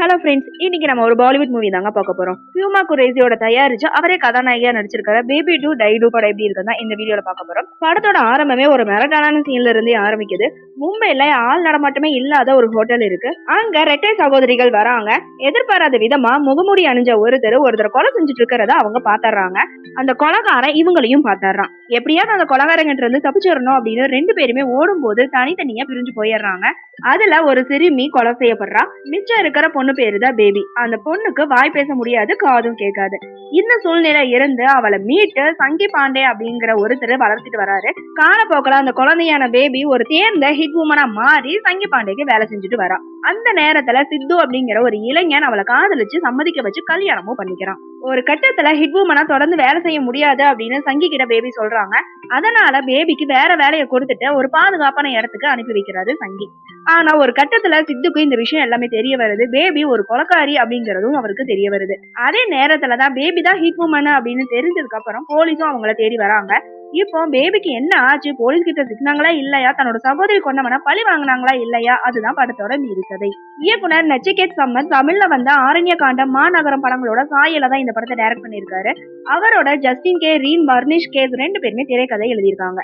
Hello friends, இன்னைக்கு நம்ம ஒரு பாலிவுட் மூவி தாங்க பார்க்க போறோம். ஹியூமா குரேசியோட தயாரிச்சு அவரே கதாநாயகியா நடிச்சிருக்கிற பேபி டூ டை டூ படம் எப்படி இருக்குன்னா இந்த வீடியோல பார்க்க போறோம். படத்தோட ஆரம்பமே ஒரு மிரட்டலான சீன்ல இருந்தே ஆரம்பிக்குது. மும்பைல ஆள் நடமாட்டமே இல்லாத ஒரு ஹோட்டல் இருக்கு. அங்க ரெட்டை சகோதரிகள் வராங்க. எதிர்பாராத விதமா முகமூடி அணிஞ்ச ஒருத்தர் கொலை செஞ்சுட்டு இருக்கிறத அவங்க பாத்துறாங்க. அந்த கொலைகாரன் இவங்களையும் பாத்துறான். எப்படியாவது அந்த கொலைகாரங்கிட்ட இருந்து தப்பிச்சிடணும் அப்படின்னு ரெண்டு பேருமே ஓடும் போது தனித்தனியா பிரிஞ்சு போயிடுறாங்க. அதுல ஒரு சிறுமி கொலை செய்யப்படுறா. மிச்சம் இருக்கிற பொண்ணு பேருதான் பேபி. அந்த பொண்ணுக்கு வாய் பேச முடியாது, காதும் கேட்காது. இந்த சூழ்நிலை இருந்து அவளை மீட்டு சங்கி பாண்டே அப்படிங்கிற ஒருத்தர் வளர்த்துட்டு வராரு. காலப்போக்கில் அந்த குழந்தையான பேபி ஒரு தேர்ந்த ஹிட் உமனா மாறி சங்கி பாண்டேக்கு வேலை செஞ்சுட்டு வரா. அந்த நேரத்துல சித்து அப்படிங்கிற ஒரு இளைஞன் அவளை காதலிச்சு சம்மதிக்க வச்சு கல்யாணமும் பண்ணிக்கிறான். ஒரு கட்டத்துல ஹிட் உமனா தொடர்ந்து வேலை செய்ய முடியாது அப்படின்னு சங்கி கிட்ட பேபி சொல்றாங்க. அதனால பேபிக்கு வேற வேலையை கொடுத்துட்டு ஒரு பாதுகாப்பான இடத்துக்கு அனுப்பி வைக்கிறாரு சங்கி. ஆனா ஒரு கட்டத்துல சித்துக்கு இந்த விஷயம் எல்லாமே தெரிய வருது. பேபி ஒரு கொலைக்காரி அப்படிங்கறதும் அவருக்கு தெரிய வருது. அதே நேரத்துலதான் பேபி தான் ஹிட் உமன் அப்படின்னு தெரிஞ்சதுக்கு அப்புறம் போலீஸும் அவங்கள தேடி வராங்க. இப்போ பேபிக்கு என்ன ஆச்சு, போலீஸ் கிட்ட சிக்கினாங்களா இல்லையா, தன்னோட சகோதரி கொண்டவன பழி வாங்கினாங்களா இல்லையா, அதுதான் படத்தோட மீறி கதை. இயக்குனர் நச்சிகேத் சம்மத் தமிழ்ல வந்த ஆரண்ய காண்டம் மாநகரம் படங்களோட சாயல தான் இந்த படத்தை டைரக்ட் பண்ணியிருக்காரு. அவரோட ஜஸ்டின் கே ரீன் வர்னிஷ் கேஸ் ரெண்டு பேருமே திரைக்கதை எழுதியிருக்காங்க.